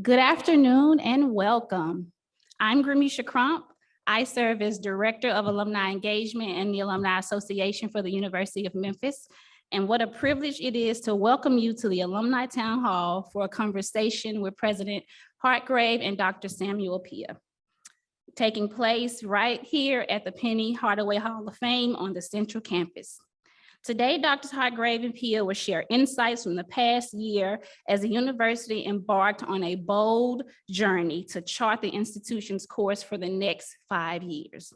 Good afternoon and welcome. I'm 𝗔𝗦𝗖𝗘𝗡𝗗. I serve as Director of Alumni Engagement in the Alumni Association for the University of Memphis. And what a privilege it is to welcome you to the Alumni Town Hall for a conversation with President Hardgrave and Dr. Samuel Pieh, taking place right here at the Pieh Hardaway Hall of Fame on the Central Campus. Today, Drs. Hardgrave and Pieh will share insights from the past year as the university embarked on a bold journey to chart the institution's course for the next 5 years.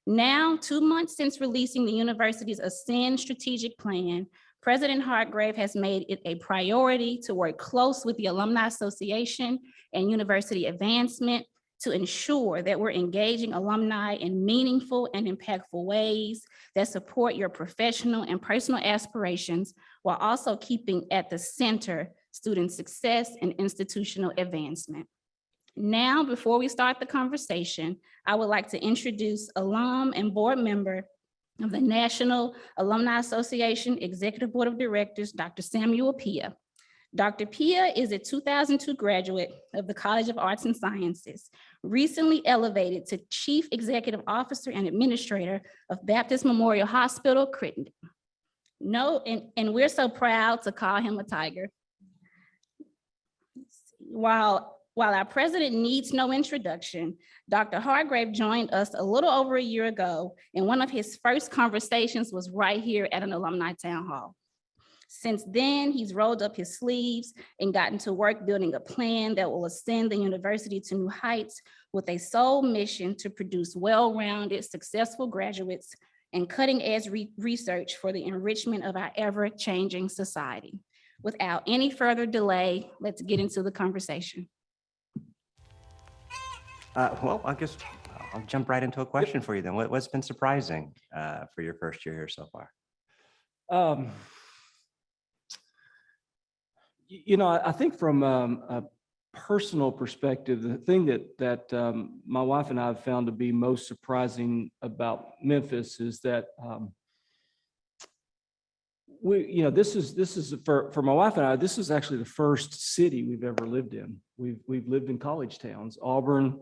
Now, 2 months since releasing the university's Ascend strategic plan, President Hardgrave has made it a priority to work close with the Alumni Association and university advancement to ensure that we're engaging alumni in meaningful and impactful ways that support your professional and personal aspirations while also keeping at the center student success and institutional advancement. Now, before we start the conversation, I would like to introduce alum and board member of the National Alumni Association Executive Board of Directors, Dr. Samuel Pieh. Dr. Pieh is a 2002 graduate of the College of Arts and Sciences, recently elevated to Chief Executive Officer and Administrator of Baptist Memorial Hospital-Crittenden. And we're so proud to call him a tiger. While our president needs no introduction, Dr. Hardgrave joined us a little over a year ago, and one of his first conversations was right here at an alumni town hall. Since then, he's rolled up his sleeves and gotten to work building a plan that will ascend the university to new heights with a sole mission to produce well-rounded, successful graduates and cutting-edge research for the enrichment of our ever-changing society. Without any further delay, let's get into the conversation. Well, I guess I'll jump right into a question for you then. What's been surprising for your first year here so far? I think from a personal perspective, the thing that my wife and I have found to be most surprising about Memphis is that this is for my wife and I, this is actually the first city we've ever lived in. We've lived in college towns: Auburn,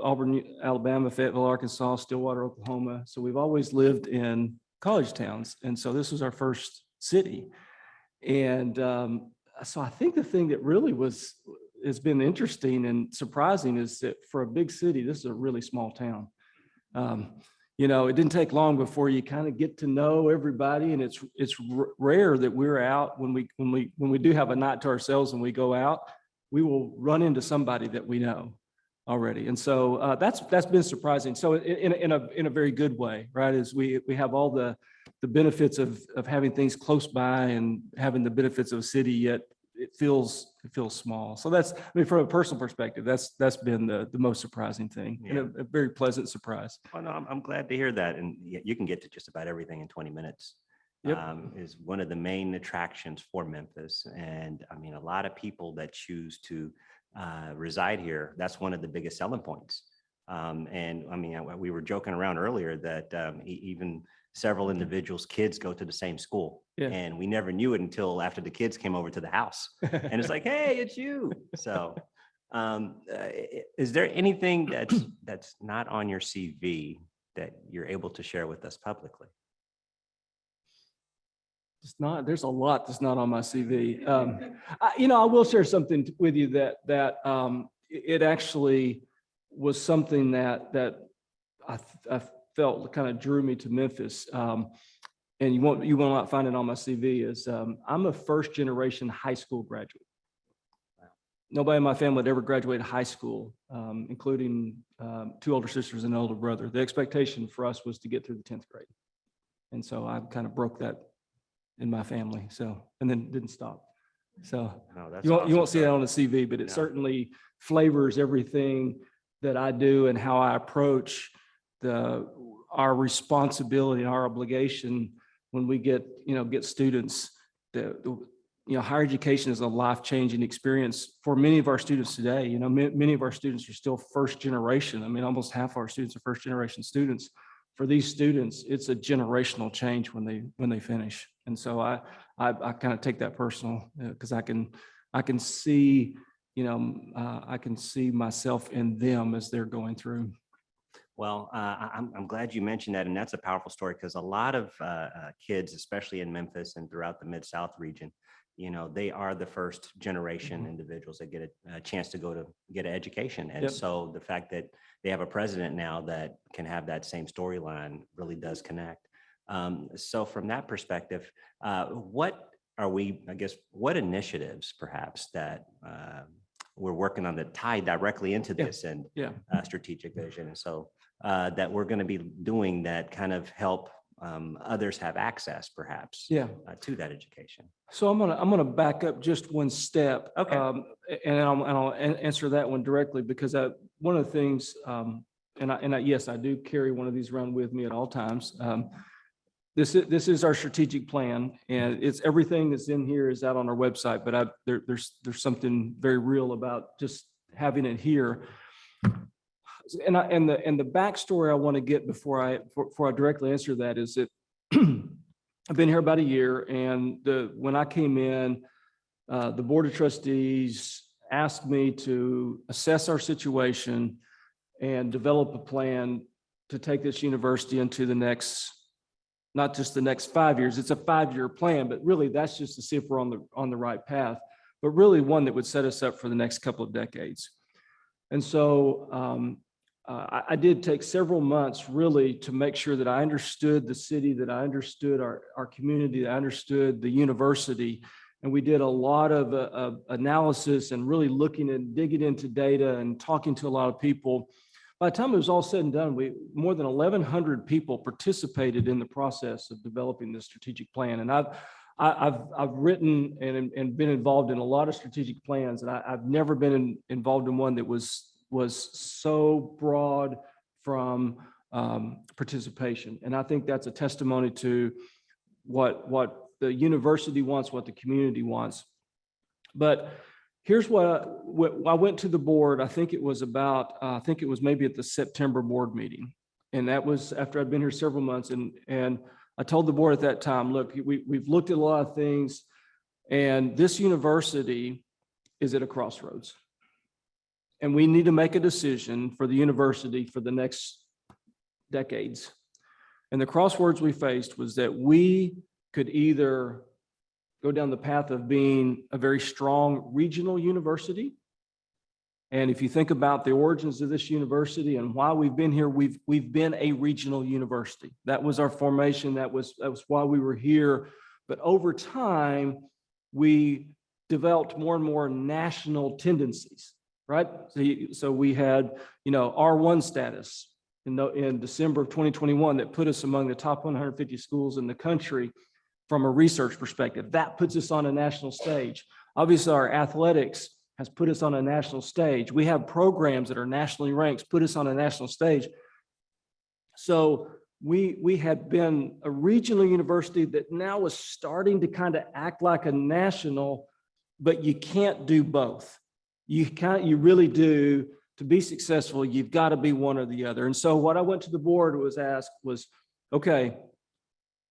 Alabama, Fayetteville, Arkansas, Stillwater, Oklahoma. So we've always lived in college towns, and so this was our first city. And so I think the thing that really has been interesting and surprising is that for a big city, this is a really small town. It didn't take long before you kind of get to know everybody, and it's rare that we're out when we do have a night to ourselves and we go out, we will run into somebody that we know already. And so that's been surprising. So in a very good way, right? As we have all the benefits of having things close by and having the benefits of a city, yet it feels small. So from a personal perspective, that's been the most surprising thing. Yeah. And a very pleasant surprise. Oh, no, I'm glad to hear that. And you can get to just about everything in 20 minutes. Yep. Is one of the main attractions for Memphis. And I mean, a lot of people that choose to reside here, that's one of the biggest selling points. And I mean, we were joking around earlier that even several individuals' kids go to the same school. Yeah. And we never knew it until after the kids came over to the house. And it's like, hey, it's you. So is there anything that's not on your CV that you're able to share with us publicly? There's a lot that's not on my CV. I will share something with you that it actually was something that I felt kind of drew me to Memphis. And you will not find it on my CV. Is I'm a first generation high school graduate. Wow. Nobody in my family had ever graduated high school, including 2 older sisters and an older brother. The expectation for us was to get through the 10th grade. And so I kind of broke that in my family. So, and then didn't stop. So you won't see that on the CV, but it certainly flavors everything that I do and how I approach our responsibility and our obligation when we get students. Higher education is a life-changing experience for many of our students today. Many of our students are still first generation. I mean, almost half our students are first generation students. For these students, it's a generational change when they finish. And so I kind of take that personal because I can see I can see myself in them as they're going through. Well, I'm glad you mentioned that, and that's a powerful story because a lot of kids, especially in Memphis and throughout the Mid-South region, they are the first generation individuals that get a chance to go to get an education. And Yep. so the fact that they have a president now that can have that same storyline really does connect. So from that perspective, what initiatives perhaps that we're working on that tie directly into this and strategic vision? And so that we're going to be doing that kind of help others have access perhaps to that education. So I'm gonna back up just one step. Okay. And I'll answer that one directly because one of the things, yes, I do carry one of these around with me at all times. This is our strategic plan, and it's everything that's in here is out on our website. But there's something very real about just having it here. And the backstory I want to get before I directly answer that is that I've been here about a year, and when I came in, the Board of Trustees asked me to assess our situation and develop a plan to take this university into the next, not just the next 5 years. It's a 5-year plan, but really that's just to see if we're on the right path, but really one that would set us up for the next couple of decades. And so I did take several months really to make sure that I understood the city, that I understood our community, that I understood the university. And we did a lot of analysis and really looking and digging into data and talking to a lot of people. By the time it was all said and done, more than 1,100 people participated in the process of developing this strategic plan. And I've written and been involved in a lot of strategic plans, and I've never been involved in one that was so broad from participation. And I think that's a testimony to what the university wants, what the community wants. But here's what I went to the board. I think it was maybe at the September board meeting. And that was after I'd been here several months. And I told the board at that time, look, we've looked at a lot of things, and this university is at a crossroads. And we need to make a decision for the university for the next decades. And the crossroads we faced was that we could either go down the path of being a very strong regional university. And if you think about the origins of this university and why we've been here, we've been a regional university. That was our formation. That was why we were here. But over time, we developed more and more national tendencies. Right. So we had, R1 status in December of 2021 that put us among the top 150 schools in the country from a research perspective. That puts us on a national stage. Obviously, our athletics has put us on a national stage. We have programs that are nationally ranked, put us on a national stage. So we had been a regional university that now was starting to kind of act like a national, but you can't do both. You really do. To be successful, you've got to be one or the other. And so what I went to the board was, okay,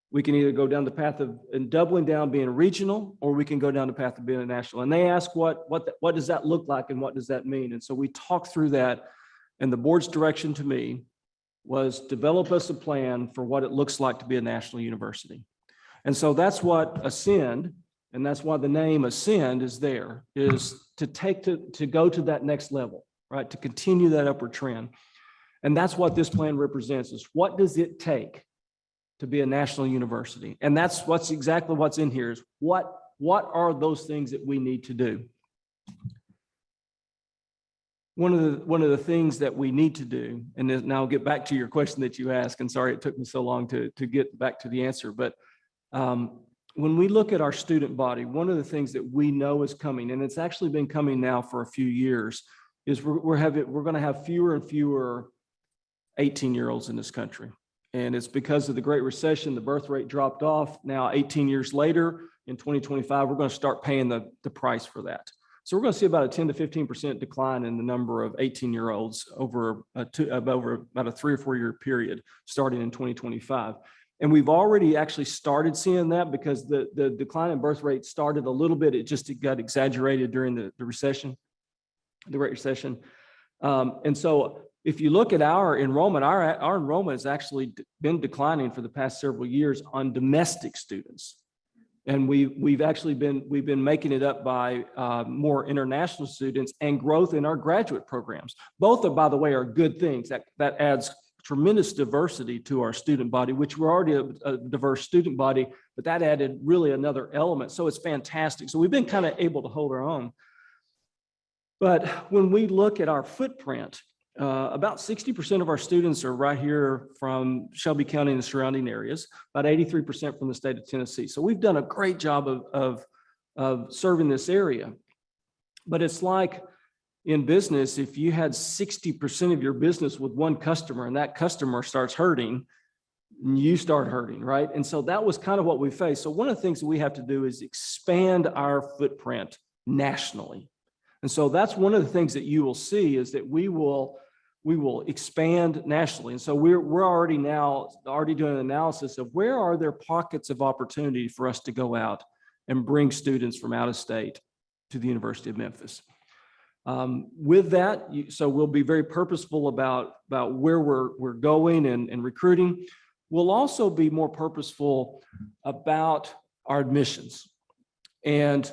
we can either go down the path of doubling down being regional, or we can go down the path of being a national. And they asked what does that look like and what does that mean? And so we talked through that, and the board's direction to me was develop us a plan for what it looks like to be a national university. And so that's what Ascend, and that's why the name Ascend is there, is to go to that next level, right? To continue that upward trend. And that's what this plan represents, is what does it take to be a national university? And that's exactly what's in here, is what are those things that we need to do? One of the things that we need to do, and now I'll get back to your question that you asked, and sorry it took me so long to get back to the answer, but when we look at our student body, one of the things that we know is coming, and it's actually been coming now for a few years, is we're going to have fewer and fewer 18-year-olds in this country. And it's because of the Great Recession, the birth rate dropped off. Now, 18 years later, in 2025, we're going to start paying the price for that. So we're going to see about a 10 to 15% decline in the number of 18-year-olds over about a 3 or 4 year period, starting in 2025. And we've already actually started seeing that, because the decline in birth rate started a little bit. It got exaggerated during the recession. the Great Recession. And so if you look at our enrollment, our enrollment has actually been declining for the past several years on domestic students. And we've been making it up by more international students and growth in our graduate programs. Both are, by the way, are good things. That adds tremendous diversity to our student body, which we're already a diverse student body, but that added really another element. So it's fantastic. So we've been kind of able to hold our own. But when we look at our footprint, about 60% of our students are right here from Shelby County and the surrounding areas, about 83% from the state of Tennessee. So we've done a great job of serving this area. But it's like in business, if you had 60% of your business with one customer and that customer starts hurting, you start hurting, right? And so that was kind of what we faced. So one of the things that we have to do is expand our footprint nationally. And so that's one of the things that you will see is that we will expand nationally. And so we're already doing an analysis of where are there pockets of opportunity for us to go out and bring students from out of state to the University of Memphis. With that, so we'll be very purposeful about where we're going and recruiting. We'll also be more purposeful about our admissions. And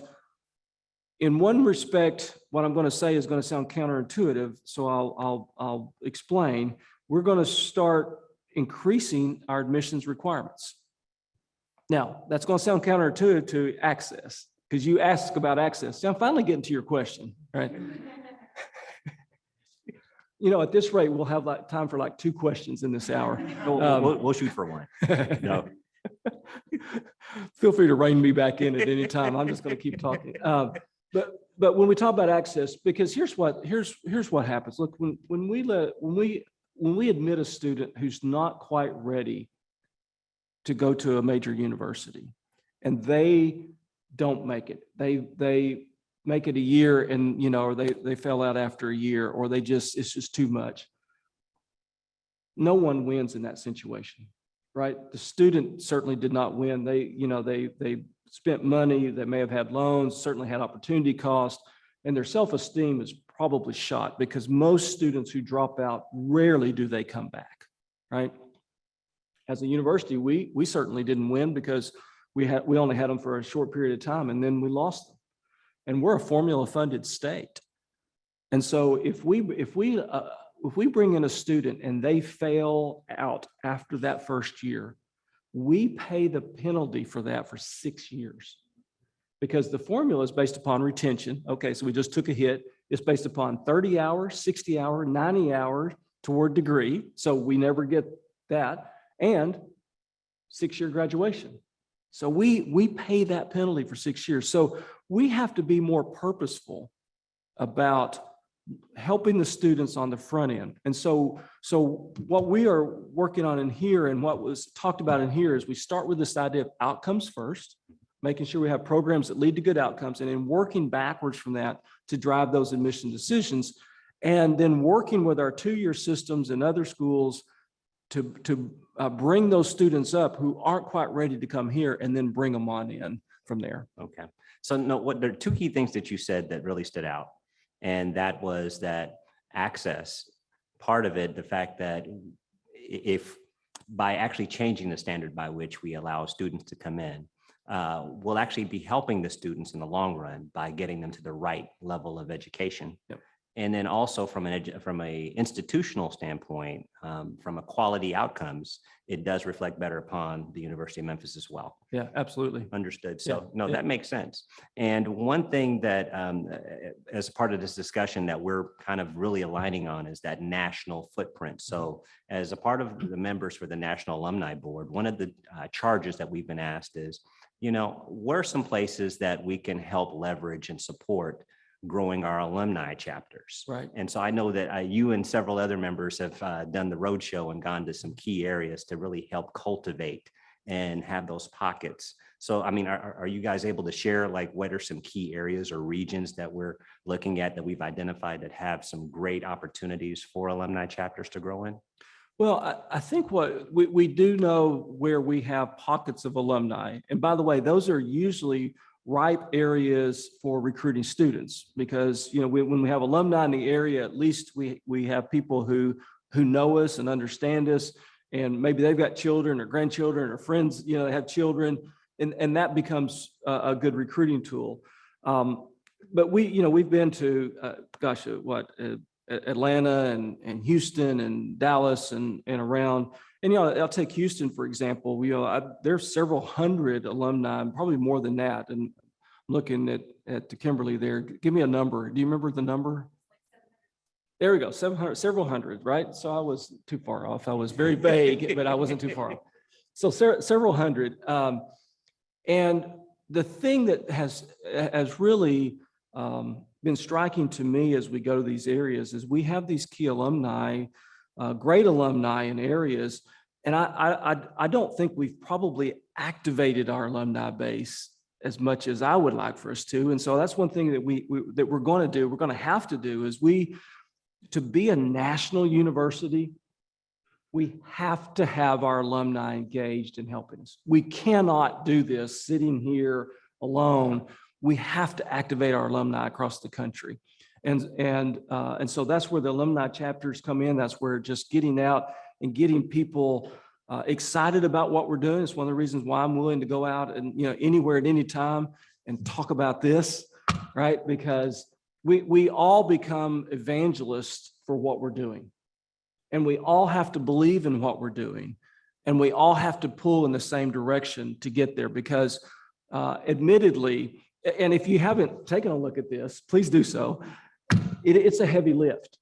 in one respect, what I'm going to say is going to sound counterintuitive, so I'll explain. We're going to start increasing our admissions requirements. Now, that's going to sound counterintuitive to access, because you asked about access. So I'm finally getting to your question, right? You know, at this rate, we'll have time for like 2 questions in this hour. We'll shoot for one. No. Feel free to rein me back in at any time. I'm just going to keep talking. But when we talk about access, because here's what happens. Look, when we admit a student who's not quite ready to go to a major university, and they don't make it, they make it a year, and or they fell out after a year, or it's just too much. No one wins in that situation, right? The student certainly did not win. They spent money, they may have had loans, certainly had opportunity cost, and their self-esteem is probably shot, because most students who drop out, rarely do they come back, right? As a university, we certainly didn't win, because we only had them for a short period of time, and then we lost them. And we're a formula-funded state. And so if we bring in a student and they fail out after that first year, we pay the penalty for that for 6 years, because the formula is based upon retention. Okay, so we just took a hit. It's based upon 30 hours, 60 hours, 90 hours toward degree. So we never get that, and 6-year graduation. So we pay that penalty for 6 years. So we have to be more purposeful about helping the students on the front end. And so what we are working on in here, and what was talked about in here, is we start with this idea of outcomes first, making sure we have programs that lead to good outcomes, and then working backwards from that to drive those admission decisions, and then working with our 2-year systems and other schools to bring those students up who aren't quite ready to come here, and then bring them on in from there. Okay. So there are 2 key things that you said that really stood out. And that was that access, part of it, the fact that if by actually changing the standard by which we allow students to come in, we'll actually be helping the students in the long run by getting them to the right level of education. Yep. And then also from a institutional standpoint, from a quality outcomes, it does reflect better upon the University of Memphis as well. Yeah, absolutely. Understood. So that makes sense. And one thing that as part of this discussion that we're kind of really aligning on is that national footprint. So as a part of the members for the National Alumni Board, one of the charges that we've been asked is, where are some places that we can help leverage and support growing our alumni chapters. Right. And so I know that you and several other members have done the roadshow and gone to some key areas to really help cultivate and have those pockets. So, I mean, are you guys able to share like what are some key areas or regions that we're looking at that we've identified that have some great opportunities for alumni chapters to grow in? Well, I think what we do know where we have pockets of alumni. And by the way, those are usually ripe areas for recruiting students, because, you know, when we have alumni in the area, at least we have people who know us and understand us, and maybe they've got children or grandchildren or friends, you know, they have children, and that becomes a good recruiting tool. But we've been to, Atlanta and Houston and Dallas and around. And, you know, I'll take Houston, for example. There's several hundred alumni, probably more than that. And looking at the Kimberly there, give me a number. Do you remember the number? There we go, 700, several hundred, right? So I was too far off. I was very vague, but I wasn't too far off. So several hundred. And the thing that has really been striking to me as we go to these areas is we have these key alumni, great alumni in areas, and I don't think we've probably activated our alumni base as much as I would like for us to. And so that's one thing that we're going to do. We're going to have to do is to be a national university, we have to have our alumni engaged in helping us. We cannot do this sitting here alone. We have to activate our alumni across the country. And so that's where the alumni chapters come in. That's where just getting out and getting people excited about what we're doing. It's one of the reasons why I'm willing to go out and, you know, anywhere at any time and talk about this, right? Because we all become evangelists for what we're doing. And we all have to believe in what we're doing. And we all have to pull in the same direction to get there, because admittedly, and if you haven't taken a look at this, please do so. It's a heavy lift.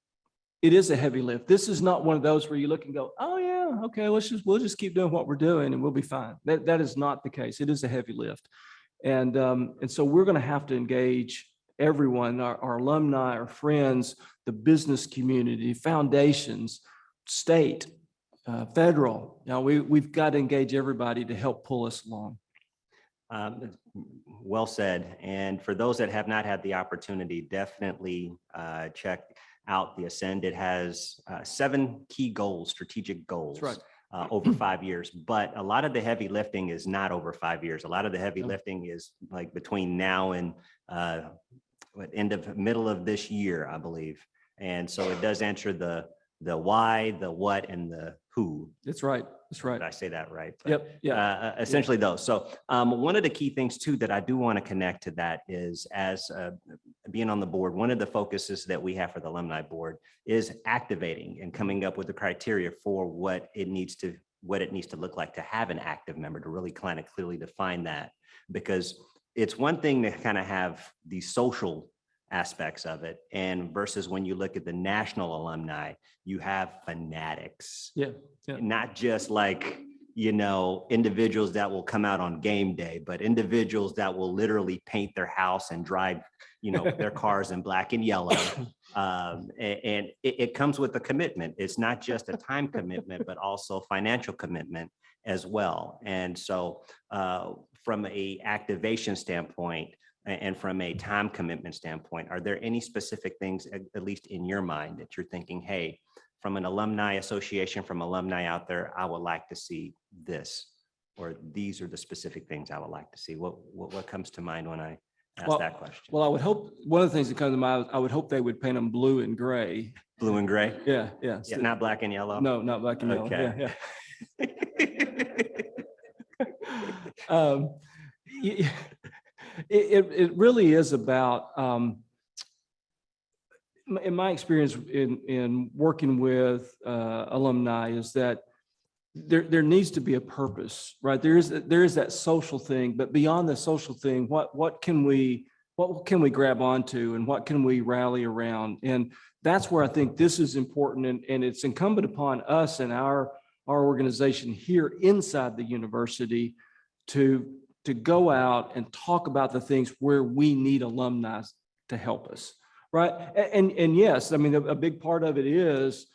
It is a heavy lift. This is not one of those where you look and go, oh yeah, okay, we'll just keep doing what we're doing and we'll be fine. That is not the case. It is a heavy lift. And so we're going to have to engage everyone, our alumni, our friends, the business community, foundations, state, federal. Now we've got to engage everybody to help pull us along. Well said. And for those that have not had the opportunity, definitely check out the Ascend. It has 7 key goals, strategic goals. That's right. Over 5 years, but a lot of the heavy lifting is not over 5 years. A lot of the heavy lifting is like between now and middle of this year, I believe. And so it does answer the why, the what, and the who. That's right. That's right. Did I say that right? But, yep. Yeah. Essentially those. So one of the key things too that I do want to connect to that is, as being on the board, one of the focuses that we have for the alumni board is activating and coming up with the criteria for what it needs to look like to have an active member, to really kind of clearly define that. Because it's one thing to kind of have the social aspects of it, and versus when you look at the national alumni, you have fanatics. Yeah. Not just like, you know, individuals that will come out on game day, but individuals that will literally paint their house and drive, you know, their cars in black and yellow. And it comes with a commitment. It's not just a time commitment, but also financial commitment as well. And so from a activation standpoint and from a time commitment standpoint, are there any specific things, at least in your mind, that you're thinking, hey, from an alumni association, from alumni out there, I would like to see this, or these are the specific things I would like to see? What comes to mind when I ask that question? Well, I would hope, one of the things that comes to mind, I would hope they would paint them blue and gray. Blue and gray? Yeah. Not black and yellow? No, not black and yellow. Okay. Yeah. It really is about, in my experience in working with alumni, is that there needs to be a purpose, right? There is that social thing, but beyond the social thing, what can we grab onto, and what can we rally around? And that's where I think this is important, and it's incumbent upon us and our organization here inside the university to go out and talk about the things where we need alumni to help us, right? And yes, I mean, a big part of it is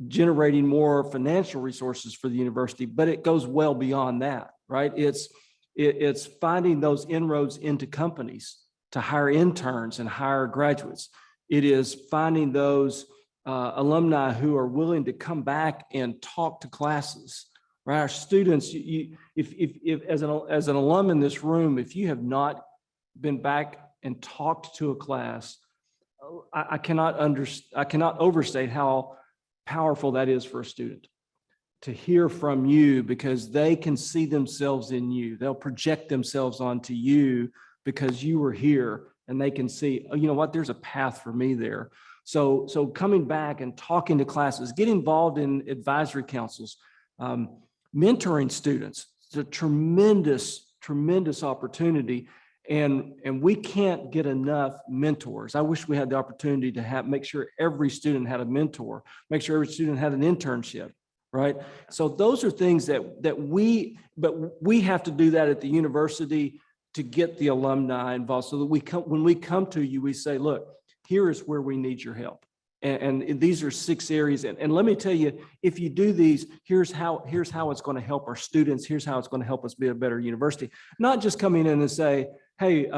generating more financial resources for the university, but it goes well beyond that, right? It's finding those inroads into companies to hire interns and hire graduates. It is finding those alumni who are willing to come back and talk to classes, right? Our students, if as an alum in this room, if you have not been back and talked to a class, I cannot overstate how powerful that is for a student to hear from you, because they can see themselves in you. They'll project themselves onto you because you were here, and they can see, oh, you know what, there's a path for me there. So coming back and talking to classes, get involved in advisory councils, mentoring students. It's a tremendous, tremendous opportunity. And we can't get enough mentors. I wish we had the opportunity to make sure every student had a mentor, make sure every student had an internship, right? So those are things but we have to do that at the university to get the alumni involved, so that when we come to you, we say, look, here is where we need your help. And these are 6 areas. And let me tell you, if you do these, here's how it's going to help our students. Here's how it's going to help us be a better university. Not just coming in and say, hey,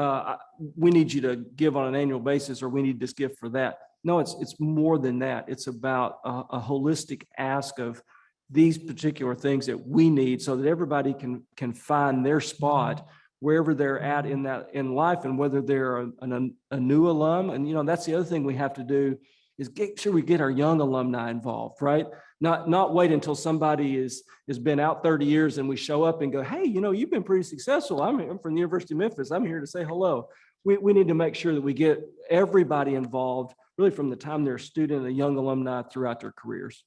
we need you to give on an annual basis, or we need this gift for that. No, it's more than that. It's about a holistic ask of these particular things that we need, so that everybody can find their spot wherever they're at in life, and whether they're a new alum. And that's the other thing we have to do, is get sure we get our young alumni involved, right? Not wait until somebody has been out 30 years and we show up and go, hey, you've been pretty successful. I'm from the University of Memphis. I'm here to say hello. We need to make sure that we get everybody involved, really from the time they're a student, a young alumni, throughout their careers.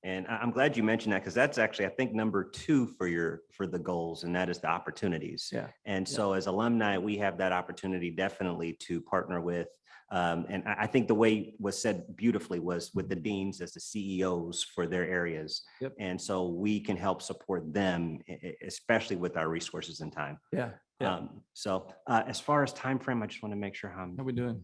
And I'm glad you mentioned that, because that's actually, I think, number 2 for the goals, and that is the opportunities. Yeah. And so as alumni, we have that opportunity definitely to partner with. And I think the way was said beautifully was with the deans as the CEOs for their areas. Yep. And so we can help support them, especially with our resources and time. Yeah. So as far as time frame, I just want to make sure How we doing?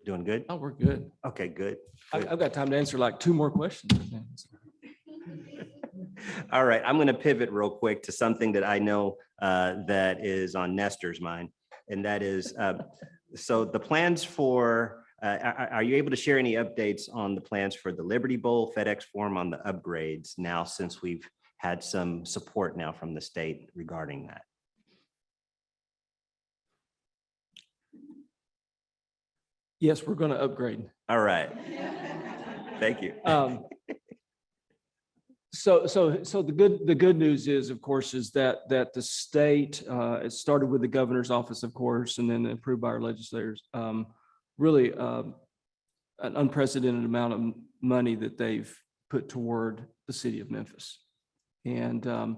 Doing good. Oh, we're good. Okay, good. I've got time to answer like 2 more questions. All right, I'm going to pivot real quick to something that I know that is on Nestor's mind, and that is, so the plans for, are you able to share any updates on the plans for the Liberty Bowl, FedEx Forum, on the upgrades now, since we've had some support now from the state regarding that? Yes, we're going to upgrade. All right. Thank you. So the good news is, of course, is that the state, it started with the governor's office, of course, and then approved by our legislators. Really, an unprecedented amount of money that they've put toward the city of Memphis, and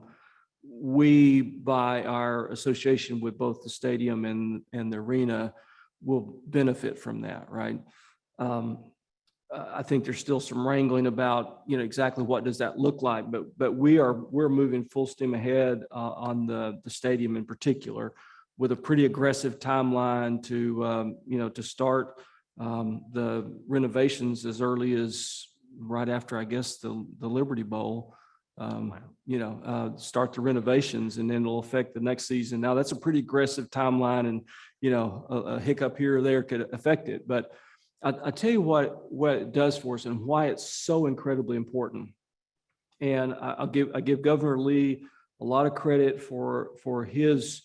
we, by our association with both the stadium and the arena, will benefit from that, right? I think there's still some wrangling about, exactly what does that look like, but we're moving full steam ahead on the stadium in particular, with a pretty aggressive timeline to start the renovations as early as right after, I guess, the Liberty Bowl. Start the renovations, and then it'll affect the next season. Now that's a pretty aggressive timeline, and a hiccup here or there could affect it. But I tell you what it does for us and why it's so incredibly important. And I give Governor Lee a lot of credit for his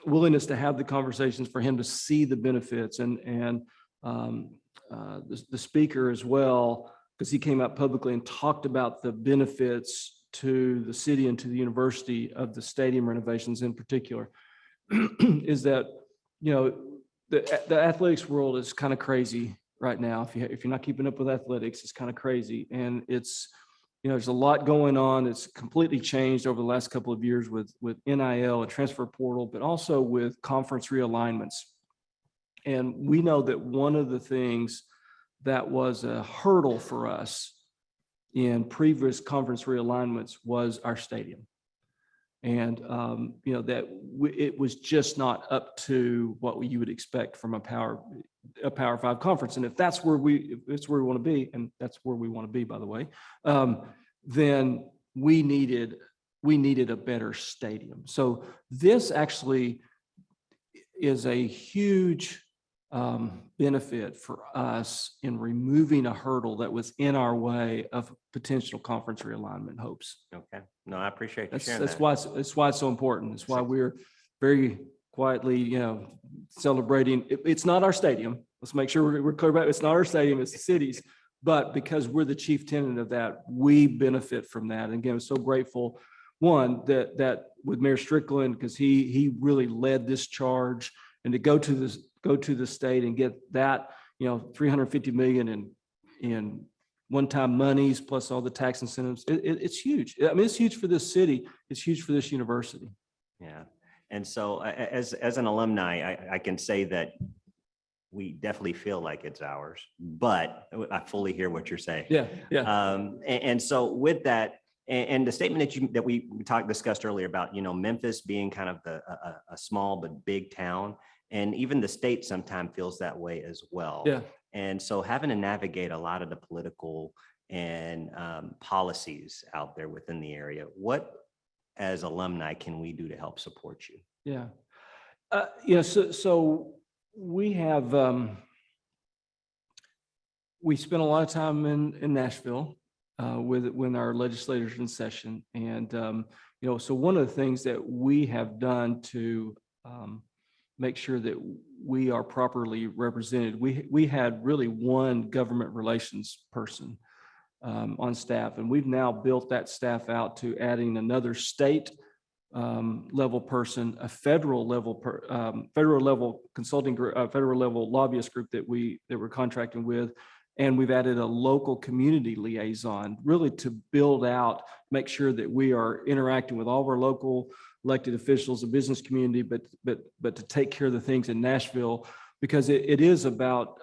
willingness to have the conversations, for him to see the benefits, and the speaker as well, because he came out publicly and talked about the benefits to the city and to the university of the stadium renovations in particular. Is that, the athletics world is kind of crazy right now. If you're not keeping up with athletics, it's kind of crazy. And it's, there's a lot going on. It's completely changed over the last couple of years with NIL and transfer portal, but also with conference realignments. And we know that one of the things that was a hurdle for us in previous conference realignments was our stadium. And, it was just not up to what you would expect from a Power 5 conference. And if that's where it's where we want to be, and that's where we want to be, by the way, then we needed a better stadium. So this actually is a huge benefit for us in removing a hurdle that was in our way of potential conference realignment hopes. Okay. No, I appreciate you That's sharing that's that. why it's so important. That's why we're very quietly, celebrating. It's not our stadium. Let's make sure we're clear about it. It's not our stadium, it's the city's. But because we're the chief tenant of that, we benefit from that. And again, I'm so grateful, one, that with Mayor Strickland, because he really led this charge, and to go to the state and get that, $350 million in one-time monies plus all the tax incentives. It's huge. I mean, it's huge for this city. It's huge for this university. Yeah. And so as an alumni, I can say that we definitely feel like it's ours, but I fully hear what you're saying. Yeah. Yeah. And so with that, and the statement that we discussed earlier about, Memphis being kind of a small but big town, and even the state sometimes feels that way as well. Yeah. And so having to navigate a lot of the political and policies out there within the area, what as alumni can we do to help support you? Yeah. So we have, we spent a lot of time in Nashville when our legislators in session. And, so one of the things that we have done to make sure that we are properly represented, we had really one government relations person on staff, and we've now built that staff out to adding another state level person, a federal level consulting group, federal level lobbyist group that we're contracting with. And we've added a local community liaison, really to build out, make sure that we are interacting with all of our local elected officials, the business community, but to take care of the things in Nashville, because it is about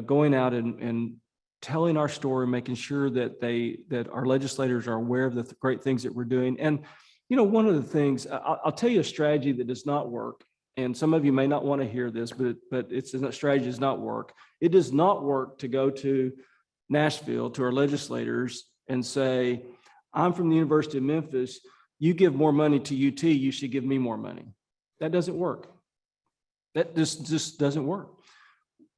going out and telling our story, making sure that our legislators are aware of the great things that we're doing. And one of the things, I'll tell you a strategy that does not work. And some of you may not want to hear this, but it's a strategy does not work. It does not work to go to Nashville, to our legislators, and say, I'm from the University of Memphis. You give more money to UT, you should give me more money. That doesn't work. That just doesn't work.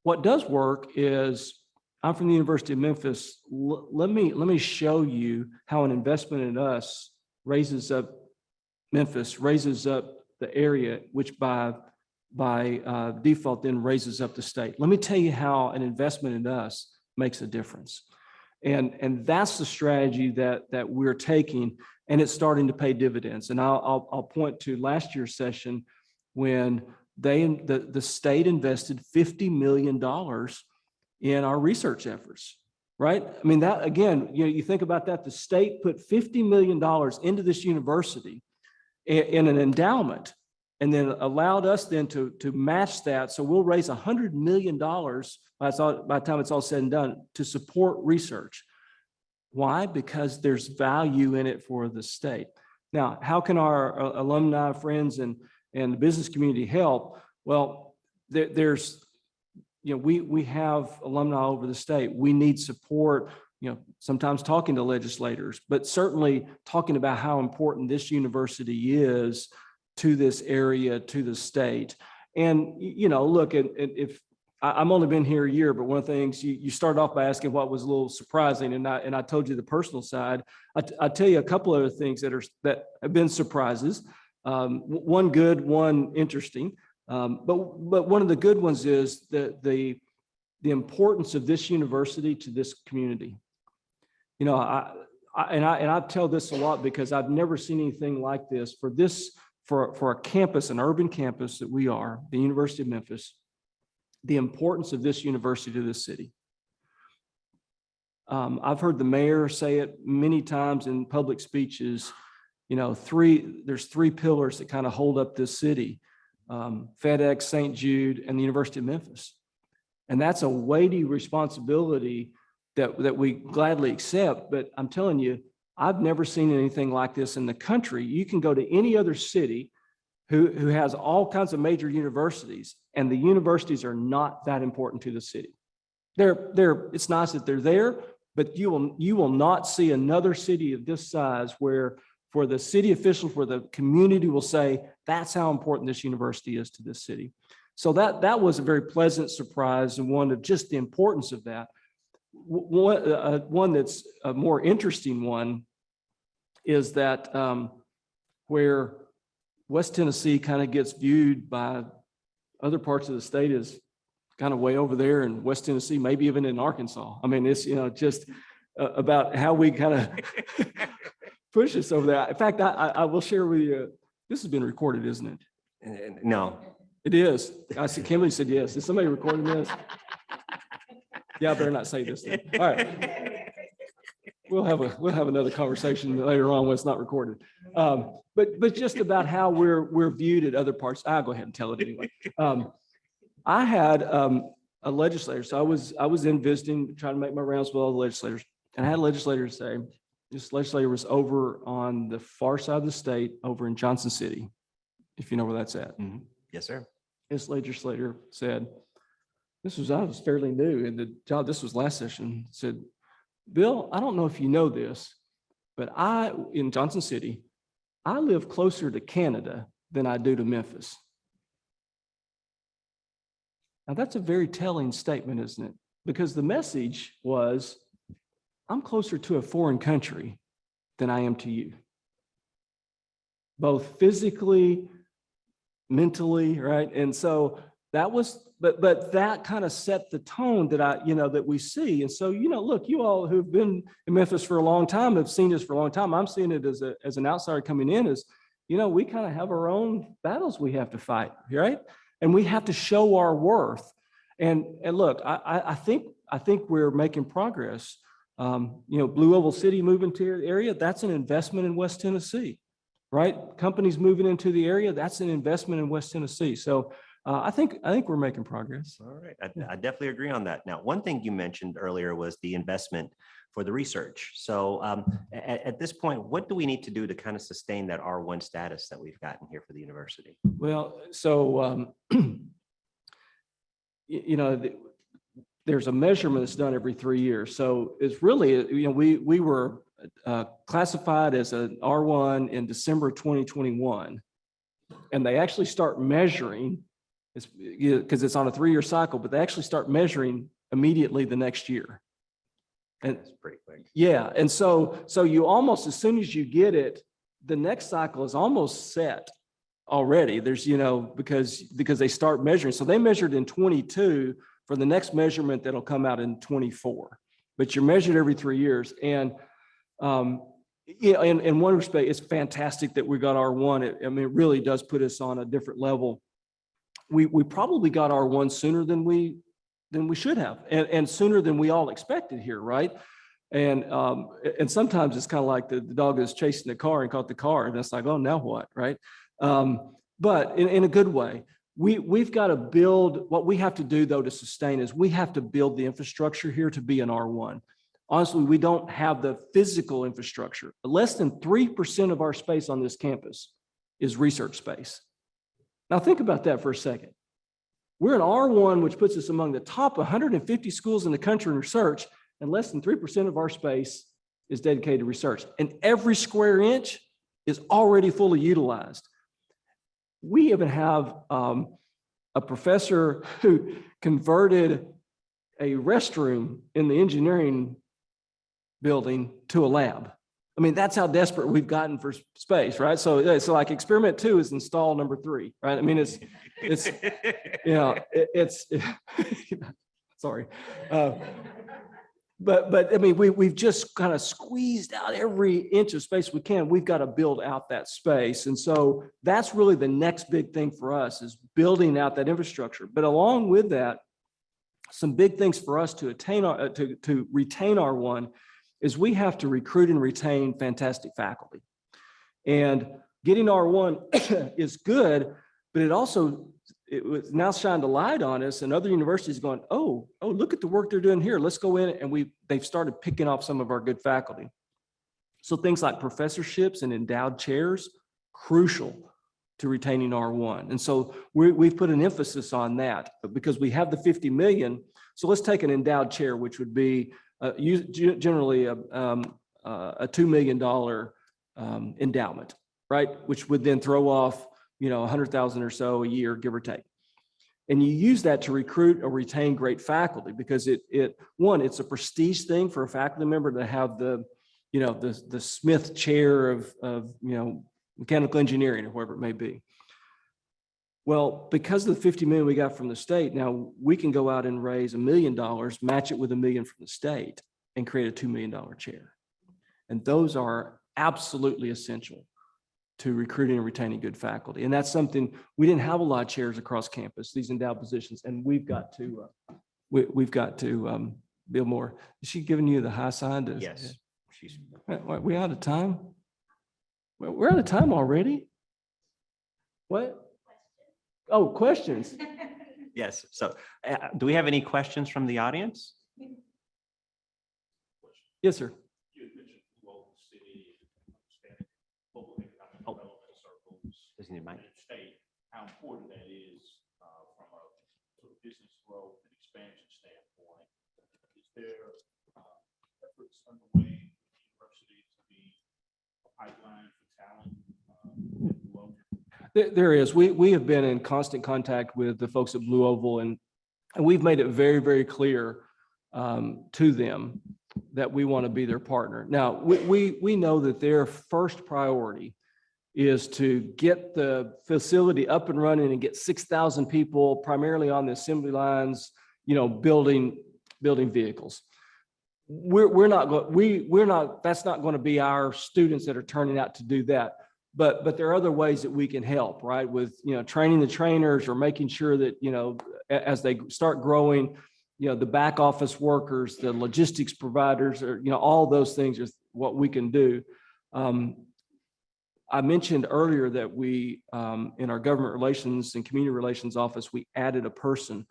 What does work is, I'm from the University of Memphis. Let me show you how an investment in us raises up Memphis, raises up the area, which by default then raises up the state. Let me tell you how an investment in us makes a difference. And that's the strategy that we're taking, and it's starting to pay dividends. And I'll point to last year's session when the state invested $50 million in our research efforts, right? I mean, that again, you think about that, the state put $50 million into this university in an endowment, and then allowed us then to match that. So we'll raise $100 million by the time it's all said and done to support research. Why? Because there's value in it for the state. Now, how can our alumni friends and the business community help? Well, there's, we have alumni all over the state. We need support, sometimes talking to legislators, but certainly talking about how important this university is to this area, to the state. And, look, if I've only been here a year, but one of the things you start off by asking what was a little surprising, and I told you the personal side. I tell you a couple other things that have been surprises. One good, one interesting. But one of the good ones is the importance of this university to this community. I tell this a lot because I've never seen anything like this for a campus, an urban campus that we are, the University of Memphis, the importance of this university to this city. I've heard the mayor say it many times in public speeches. There's three pillars that kind of hold up this city: FedEx, St. Jude, and the University of Memphis. And that's a weighty responsibility that we gladly accept. But I'm telling you, I've never seen anything like this in the country. You can go to any other city who has all kinds of major universities, and the universities are not that important to the city. It's nice that they're there, but you will not see another city of this size where for the city officials, where the community will say, that's how important this university is to this city. So that was a very pleasant surprise, and one of just the importance of that. One that's a more interesting one is that where West Tennessee kind of gets viewed by other parts of the state as kind of way over there, in West Tennessee, maybe even in Arkansas. I mean, it's, just about how we kind of push us over there. In fact, I will share with you, this has been recorded, isn't it? No. It is. I see Kimberly said yes. Is somebody recording this? Yeah, I better not say this then. All right. We'll have another conversation later on when it's not recorded. But just about how we're viewed at other parts. I'll go ahead and tell it anyway. I had a legislator, so I was in visiting, trying to make my rounds with all the legislators, and I had a legislator say, this legislator was over on the far side of the state, over in Johnson City, if you know where that's at. Mm-hmm. Yes, sir. This legislator said, I was fairly new in the job. This was last session. Said, Bill, I don't know if you know this, but in Johnson City, I live closer to Canada than I do to Memphis. Now that's a very telling statement, isn't it? Because the message was, I'm closer to a foreign country than I am to you. Both physically, mentally, right? And so that was, but that kind of set the tone that that we see. And so, look, you all who've been in Memphis for a long time have seen this for a long time. I'm seeing it as an outsider coming in as, we kind of have our own battles we have to fight, right? And we have to show our worth. And look, I think we're making progress. Blue Oval City moving to the area, that's an investment in West Tennessee, right? Companies moving into the area, that's an investment in West Tennessee. So I think we're making progress. All right. I definitely agree on that. Now, one thing you mentioned earlier was the investment for the research. So at this point, what do we need to do to kind of sustain that R1 status that we've gotten here for the university? Well, so, there's a measurement that's done every 3 years. So it's really, we were classified as an R1 in December 2021, and they actually start measuring, because it's on a 3-year cycle, but they actually start measuring immediately the next year. And that's pretty quick. Yeah, and so you almost, as soon as you get it, the next cycle is almost set already. There's, because they start measuring. So they measured in 22 for the next measurement that'll come out in 24. But you're measured every 3 years. And in one respect, it's fantastic that we got R1. It really does put us on a different level. We probably got R1 sooner than we should have, and sooner than we all expected here, right? And sometimes it's kind of like the dog is chasing the car and caught the car, and it's like, oh, now what, right? But in a good way. We've got to build, what we have to do though to sustain is we have to build the infrastructure here to be an R1. Honestly, we don't have the physical infrastructure. Less than 3% of our space on this campus is research space. Now think about that for a second. We're an R1, which puts us among the top 150 schools in the country in research, and less than 3% of our space is dedicated to research. And every square inch is already fully utilized. We even have a professor who converted a restroom in the engineering building to a lab. I mean, that's how desperate we've gotten for space, right? So like experiment 2 is install number 3, right? I mean, it's sorry. But I mean, we've just kind of squeezed out every inch of space we can. We've got to build out that space. And so that's really the next big thing for us, is building out that infrastructure. But along with that, some big things for us to attain to retain R1 is we have to recruit and retain fantastic faculty. And getting R1 is good, but it was now shined a light on us, and other universities going, oh, look at the work they're doing here. Let's go in, and they've started picking off some of our good faculty. So things like professorships and endowed chairs, crucial to retaining R1. And so we've put an emphasis on that because we have the 50 million. So let's take an endowed chair, which would be generally a $2 million endowment, right? Which would then throw off, 100,000 or so a year, give or take. And you use that to recruit or retain great faculty because it's a prestige thing for a faculty member to have the Smith chair of mechanical engineering or whatever it may be. Well, because of the $50 million we got from the state, now we can go out and raise $1 million, match it with $1 million from the state, and create a $2 million chair. And those are absolutely essential to recruiting and retaining good faculty. And that's something, we didn't have a lot of chairs across campus, these endowed positions, and we've got to build more. Is she giving you the high sign? Yes. Are we out of time? We're out of time already? What? Oh, questions. Yes. So do we have any questions from the audience? Yes, sir. You had mentioned local city, understanding local economic development circles, Does he need a mic? and state, how important that is from a sort of business growth and expansion standpoint. Is there efforts underway in the university to be a pipeline for talent in Blue Oval? There is. We have been in constant contact with the folks at Blue Oval, and we've made it very, very clear to them that we want to be their partner. Now, we know that their first priority is to get the facility up and running and get 6,000 people primarily on the assembly lines, building vehicles. That's not going to be our students that are turning out to do that. But there are other ways that we can help, right? With, training the trainers or making sure that, as they start growing, the back office workers, the logistics providers, or, all those things are what we can do. I mentioned earlier that we, in our government relations and community relations office, we added a person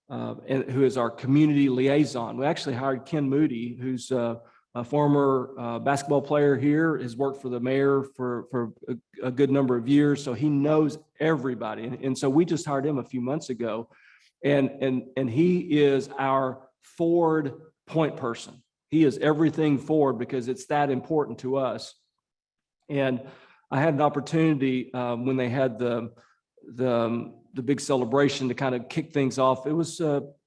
who is our community liaison. We actually hired Ken Moody, who's a former basketball player here, has worked for the mayor for a good number of years, so he knows everybody. And so we just hired him a few months ago, and he is our forward point person. He is everything forward because it's that important to us. And I had an opportunity when they had the big celebration to kind of kick things off. It was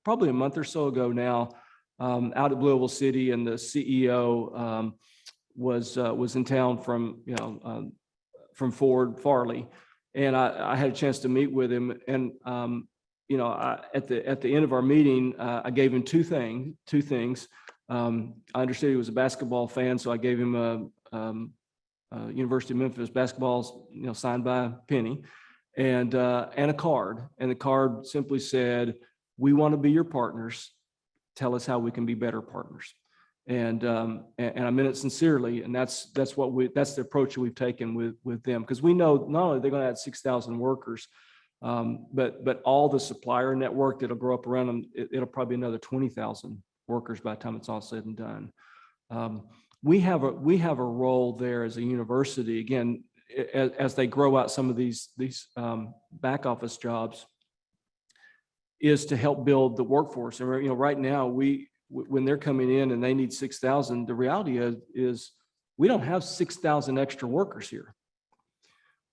probably a month or so ago now. Out at Blue Oval City, and the CEO was in town from Ford Farley, and I had a chance to meet with him. And at the end of our meeting, I gave him two things. I understood he was a basketball fan, so I gave him a University of Memphis basketball, signed by Penny, and a card. And the card simply said, "We want to be your partners. Tell us how we can be better partners." And I meant it sincerely. And that's the approach that we've taken with them, because we know not only they're going to add 6,000 workers, but all the supplier network that'll grow up around them, it'll probably be another 20,000 workers by the time it's all said and done. We have a role there as a university, again, as they grow out some of these back office jobs, is to help build the workforce. And right now, when they're coming in and they need 6,000, the reality is we don't have 6,000 extra workers here.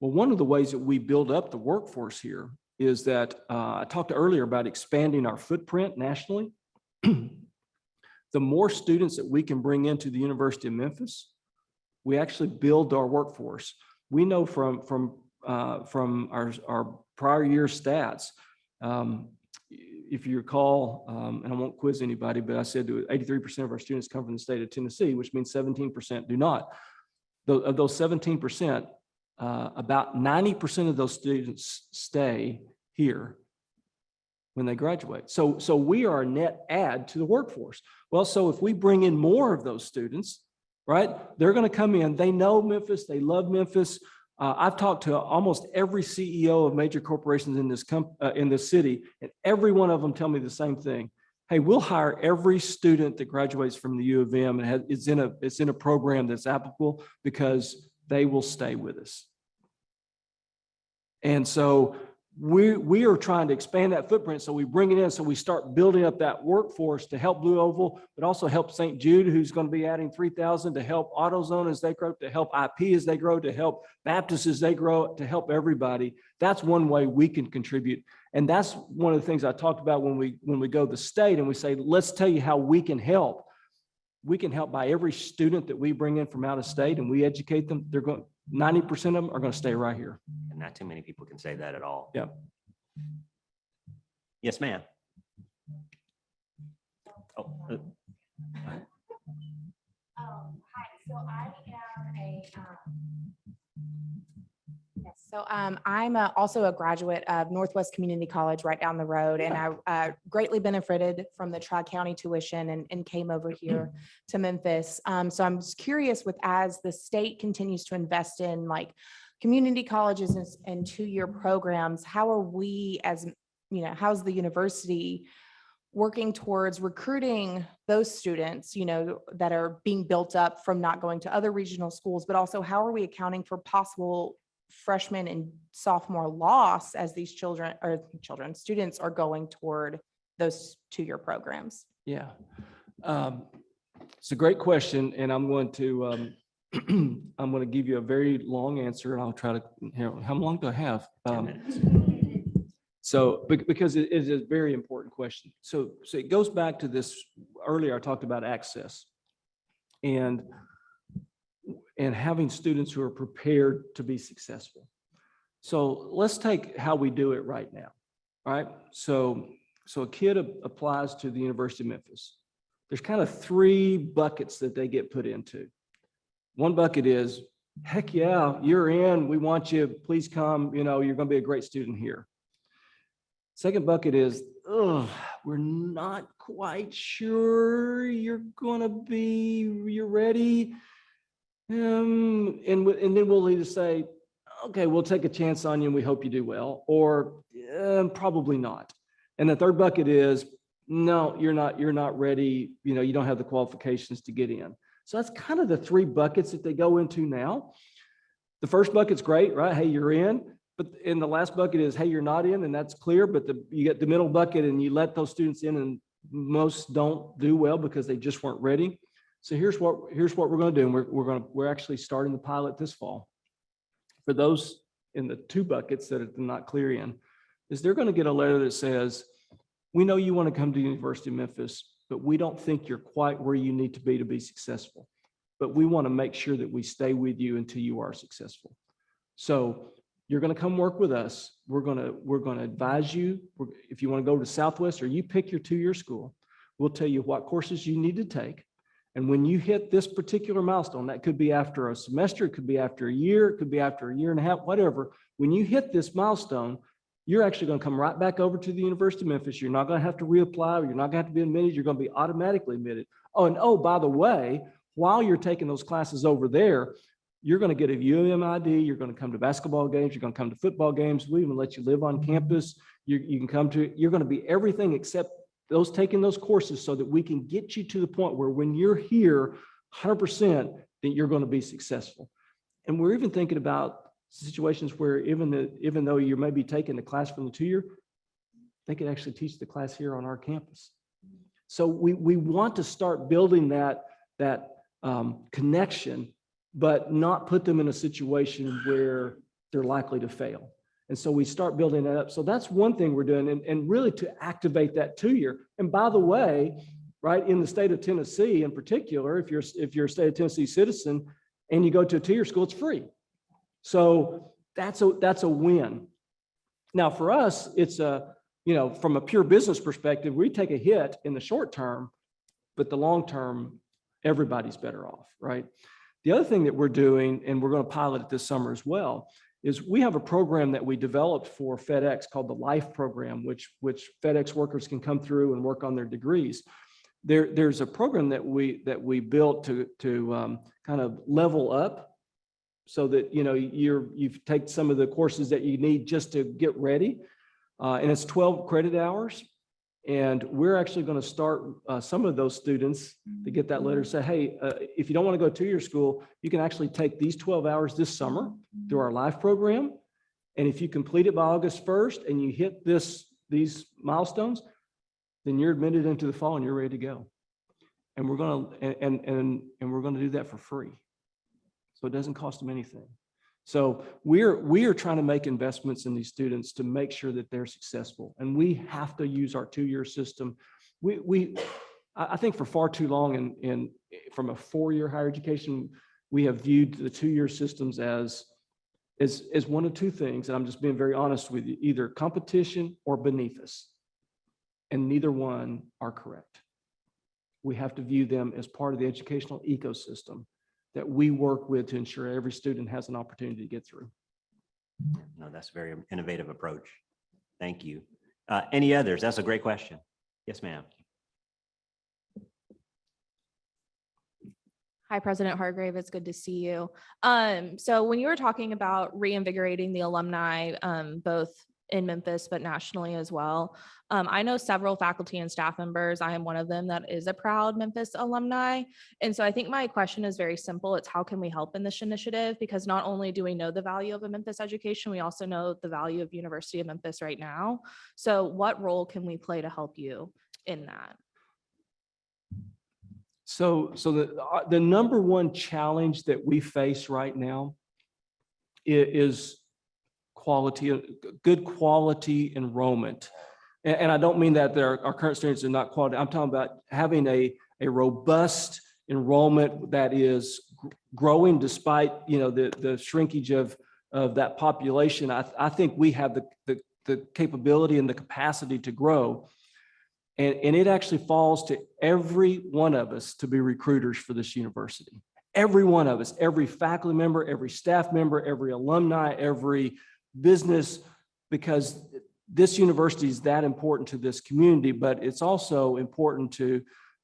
Well, one of the ways that we build up the workforce here is that I talked earlier about expanding our footprint nationally. The more students that we can bring into the University of Memphis, we actually build our workforce. We know from our prior year stats, if you recall, and I won't quiz anybody, but I said 83% of our students come from the state of Tennessee, which means 17% do not. Of those 17%, about 90% of those students stay here when they graduate. So we are a net add to the workforce. Well, so if we bring in more of those students, right, they're going to come in. They know Memphis. They love Memphis. I've talked to almost every CEO of major corporations in this city, and every one of them tell me the same thing. Hey, we'll hire every student that graduates from the U of M and it's in a program that's applicable, because they will stay with us. And so we are trying to expand that footprint. So we bring it in, so we start building up that workforce to help Blue Oval, but also help St. Jude, who's going to be adding 3,000, to help AutoZone as they grow, to help IP as they grow, to help Baptist as they grow, to help everybody. That's one way we can contribute. And that's one of the things I talked about when we go to the state and we say, let's tell you how we can help. We can help by every student that we bring in from out of state and we educate them. 90% of them are going to stay right here. And not too many people can say that at all. Yep. Yes, ma'am. Oh, Hi, so I am I'm also a graduate of Northwest Community College right down the road, and I greatly benefited from the Tri-County tuition and came over here to Memphis. So I'm just curious as the state continues to invest in like community colleges and two-year programs, how are we how's the university working towards recruiting those students, that are being built up from not going to other regional schools, but also how are we accounting for possible freshman and sophomore loss as these students are going toward those two-year programs? Yeah. It's a great question. And I'm going to give you a very long answer and I'll try to, how long do I have? 10 minutes. So, because it is a very important question. So it goes back to this earlier, I talked about access and having students who are prepared to be successful. So let's take how we do it right now, right? So a kid applies to the University of Memphis. There's kind of three buckets that they get put into. One bucket is, heck yeah, you're in, we want you, please come, you're going to be a great student here. Second bucket is, we're not quite sure you're ready. And then we'll either say, okay, we'll take a chance on you and we hope you do well, or probably not. And the third bucket is, no, you're not ready. You don't have the qualifications to get in. So that's kind of the three buckets that they go into now. The first bucket's great, right? Hey, you're in. But in the last bucket is, hey, you're not in, and that's clear. But you get the middle bucket and you let those students in, and most don't do well because they just weren't ready. So here's what we're going to do. And we're actually starting the pilot this fall. For those in the two buckets that are not clear in, is they're going to get a letter that says, we know you want to come to the University of Memphis, but we don't think you're quite where you need to be successful. But we want to make sure that we stay with you until you are successful. So you're going to come work with us. We're going to advise you. If you want to go to Southwest or you pick your two-year school, we'll tell you what courses you need to take. And when you hit this particular milestone, that could be after a semester, it could be after a year, it could be after a year and a half, whatever. When you hit this milestone, you're actually going to come right back over to the University of Memphis. You're not going to have to reapply. You're not going to have to be admitted. You're going to be automatically admitted. Oh, and by the way, while you're taking those classes over there, you're going to get a UofM ID. You're going to come to basketball games. You're going to come to football games. We even let you live on campus. You can come to, you're going to be everything except taking those courses so that we can get you to the point where when you're here 100%, then you're going to be successful. And we're even thinking about situations where even though you may be taking the class from the two-year, they can actually teach the class here on our campus. So we want to start building that connection, but not put them in a situation where they're likely to fail. And so we start building that up. So that's one thing we're doing, and really to activate that two-year. And by the way, right, in the state of Tennessee in particular, if you're a state of Tennessee citizen and you go to a two-year school, it's free. So that's a win. Now for us, it's from a pure business perspective, we take a hit in the short term, but the long term, everybody's better off, right? The other thing that we're doing, and we're going to pilot it this summer as well, is we have a program that we developed for FedEx called the LIFE program, which FedEx workers can come through and work on their degrees. There's a program that we built to kind of level up so that you take some of the courses that you need just to get ready, and it's 12 credit hours. And we're actually going to start some of those students to get that letter say, hey, if you don't want to go to your school, you can actually take these 12 hours this summer through our LIFE program. And if you complete it by August 1st and you hit these milestones, then you're admitted into the fall and you're ready to go. And we're going to and we're going to do that for free. So it doesn't cost them anything. So we are trying to make investments in these students to make sure that they're successful. And we have to use our 2-year system. I think for far too long from a 4-year higher education, we have viewed the 2-year systems as one of two things. And I'm just being very honest with you, either competition or beneath us. And neither one are correct. We have to view them as part of the educational ecosystem that we work with to ensure every student has an opportunity to get through. No, that's a very innovative approach. Thank you. Any others? That's a great question. Yes, ma'am. Hi, President Hardgrave. It's good to see you. So when you were talking about reinvigorating the alumni, both in Memphis, but nationally as well, I know several faculty and staff members. I am one of them that is a proud Memphis alumni. And so I think my question is very simple. It's how can we help in this initiative? Because not only do we know the value of a Memphis education, we also know the value of University of Memphis right now. So what role can we play to help you in that? So the number one challenge that we face right now is good quality enrollment. And I don't mean that our current students are not quality. I'm talking about having a robust enrollment that is growing despite, the shrinkage of that population. I think we have the capability and the capacity to grow. And it actually falls to every one of us to be recruiters for this university. Every one of us, every faculty member, every staff member, every alumni, every business, because this university is that important to this community, but it's also important to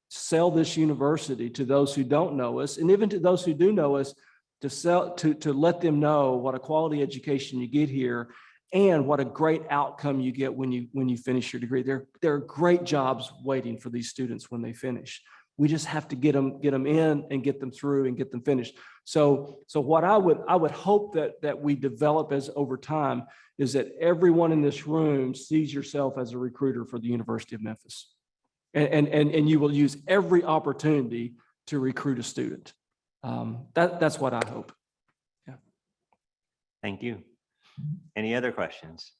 sell this university to those who don't know us, and even to those who do know us, to let them know what a quality education you get here and what a great outcome you get when you finish your degree. There are great jobs waiting for these students when they finish. We just have to get them in and get them through and get them finished. So what I would hope that we develop as over time is that everyone in this room sees yourself as a recruiter for the University of Memphis. And you will use every opportunity to recruit a student. That's what I hope. Yeah. Thank you. Any other questions?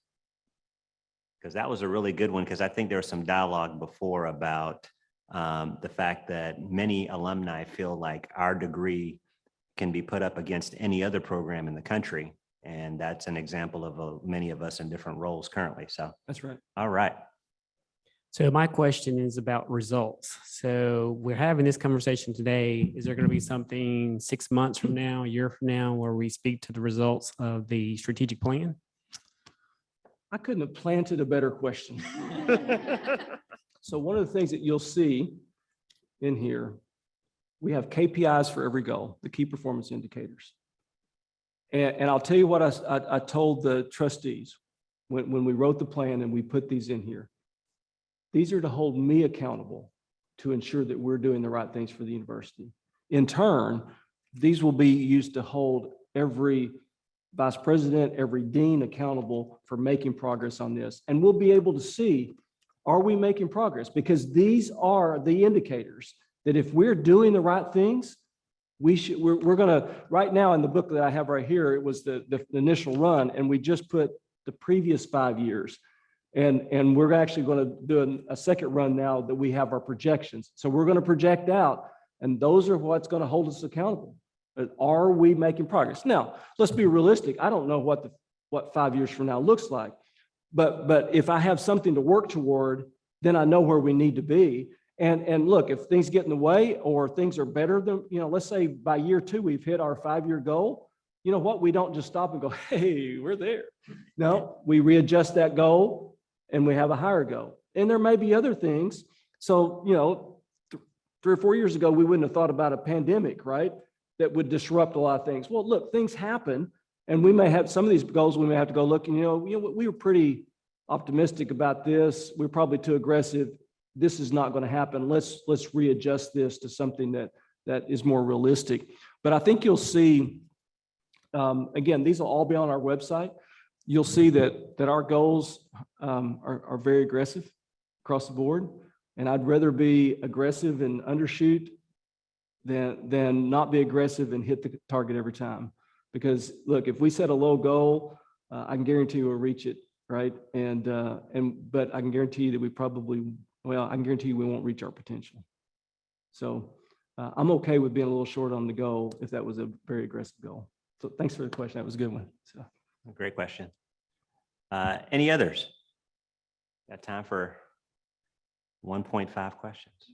Because that was a really good one, because I think there was some dialogue before about the fact that many alumni feel like our degree can be put up against any other program in the country. And that's an example of many of us in different roles currently. So That's right. All right. So my question is about results. So we're having this conversation today. Is there going to be something 6 months from now, a year from now, where we speak to the results of the strategic plan? I couldn't have planted a better question. So one of the things that you'll see in here, we have KPIs for every goal, the key performance indicators. And I'll tell you what I told the trustees when we wrote the plan and we put these in here. These are to hold me accountable to ensure that we're doing the right things for the university. In turn, these will be used to hold every vice president, every dean accountable for making progress on this. And we'll be able to see, are we making progress? Because these are the indicators that if we're doing the right things, we're going to, right now in the book that I have right here, it was the initial run, and we just put the previous 5 years. And we're actually going to do a second run now that we have our projections. So we're going to project out, and those are what's going to hold us accountable. But are we making progress? Now, let's be realistic. I don't know what 5 years from now looks like, but if I have something to work toward, then I know where we need to be. And look, if things get in the way or things are better than, let's say by year 2, we've hit our 5-year goal. You know what? We don't just stop and go, hey, we're there. No, we readjust that goal and we have a higher goal. And there may be other things. So, 3 or 4 years ago, we wouldn't have thought about a pandemic, right? That would disrupt a lot of things. Well, look, things happen, and we may have some of these goals. We may have to go look, and we were pretty optimistic about this. We're probably too aggressive. This is not going to happen. Let's readjust this to something that is more realistic. But I think you'll see, again, these will all be on our website. You'll see that our goals are very aggressive across the board. And I'd rather be aggressive and undershoot than not be aggressive and hit the target every time. Because look, if we set a low goal, I can guarantee we'll reach it, right? But I can guarantee you that I can guarantee you we won't reach our potential. So I'm okay with being a little short on the goal if that was a very aggressive goal. So thanks for the question. That was a good one. So. Great question. Any others? Got time for 1.5 questions?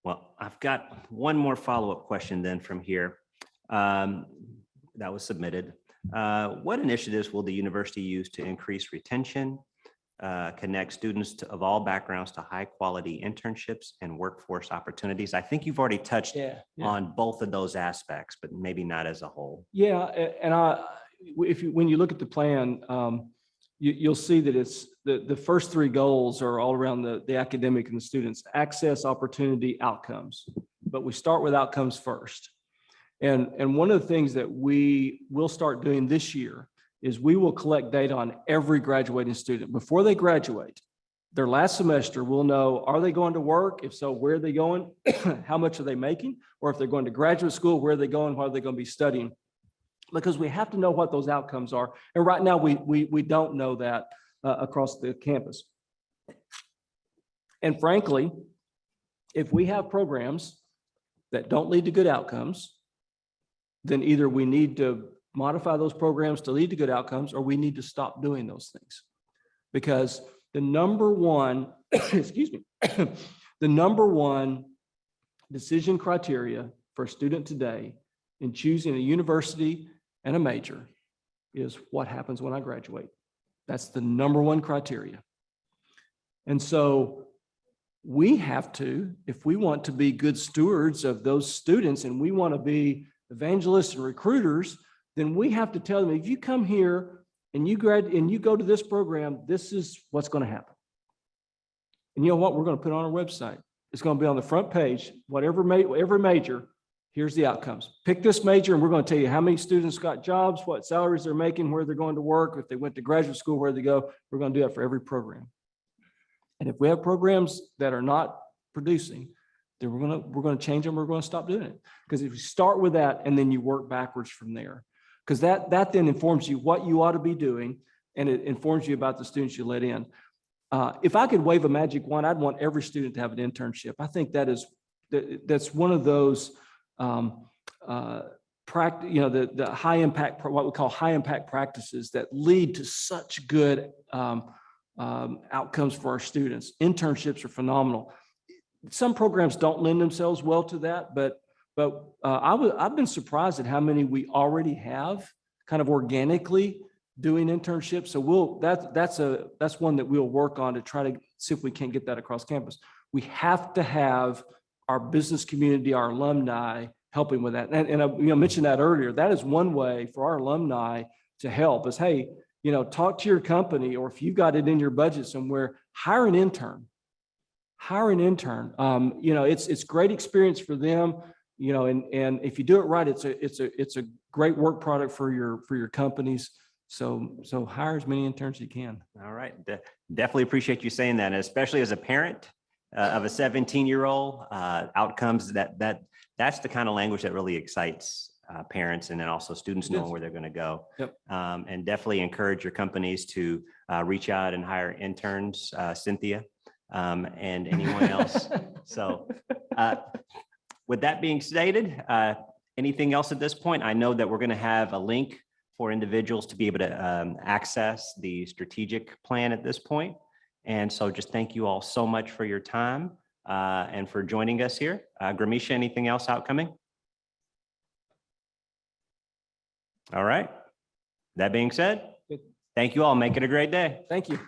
Well, I've got one more follow-up question then from here that was submitted. What initiatives will the university use to increase retention, connect students of all backgrounds to high-quality internships and workforce opportunities? I think you've already touched on both of those aspects, but maybe not as a whole. Yeah, and when you look at the plan, you'll see that it's the first three goals are all around the academic and the students: access, opportunity, outcomes. But we start with outcomes first. And one of the things that we will start doing this year is we will collect data on every graduating student. Before they graduate, their last semester, we'll know, are they going to work? If so, where are they going? How much are they making? Or if they're going to graduate school, where are they going? What are they going to be studying? Because we have to know what those outcomes are. And right now, we don't know that across the campus. And frankly, if we have programs that don't lead to good outcomes, then either we need to modify those programs to lead to good outcomes, or we need to stop doing those things. Because the number one, excuse me, the number one decision criteria for a student today in choosing a university and a major is what happens when I graduate. That's the number one criteria. And so we have to, if we want to be good stewards of those students and we want to be evangelists and recruiters, then we have to tell them, if you come here and you go to this program, this is what's going to happen. And you know what? We're going to put it on our website. It's going to be on the front page, every major. Here's the outcomes. Pick this major, and we're going to tell you how many students got jobs, what salaries they're making, where they're going to work, if they went to graduate school, where they go. We're going to do that for every program. And if we have programs that are not producing, then we're going to change them. We're going to stop doing it. Because if you start with that and then you work backwards from there, because that then informs you what you ought to be doing, and it informs you about the students you let in. If I could wave a magic wand, I'd want every student to have an internship. I think that's one of those the high impact, what we call high impact practices that lead to such good outcomes for our students. Internships are phenomenal. Some programs don't lend themselves well to that, but I've been surprised at how many we already have kind of organically doing internships. So that's one that we'll work on to try to see if we can't get that across campus. We have to have our business community, our alumni helping with that. And I mentioned that earlier. That is one way for our alumni to help is, hey, talk to your company, or if you've got it in your budget somewhere, hire an intern. It's great experience for them, and if you do it right, it's a great work product for your companies. So hire as many interns as you can. All right. Definitely appreciate you saying that, and especially as a parent of a 17-year-old, outcomes that's the kind of language that really excites parents, and then also students knowing where they're going to go. Yep. And definitely encourage your companies to reach out and hire interns, Cynthia, and anyone else. So with that being stated, anything else at this point? I know that we're going to have a link for individuals to be able to access the strategic plan at this point. And so just thank you all so much for your time and for joining us here. 𝗔𝗦𝗖𝗘𝗡𝗗, anything else outcoming? All right. That being said, thank you all. Make it a great day. Thank you.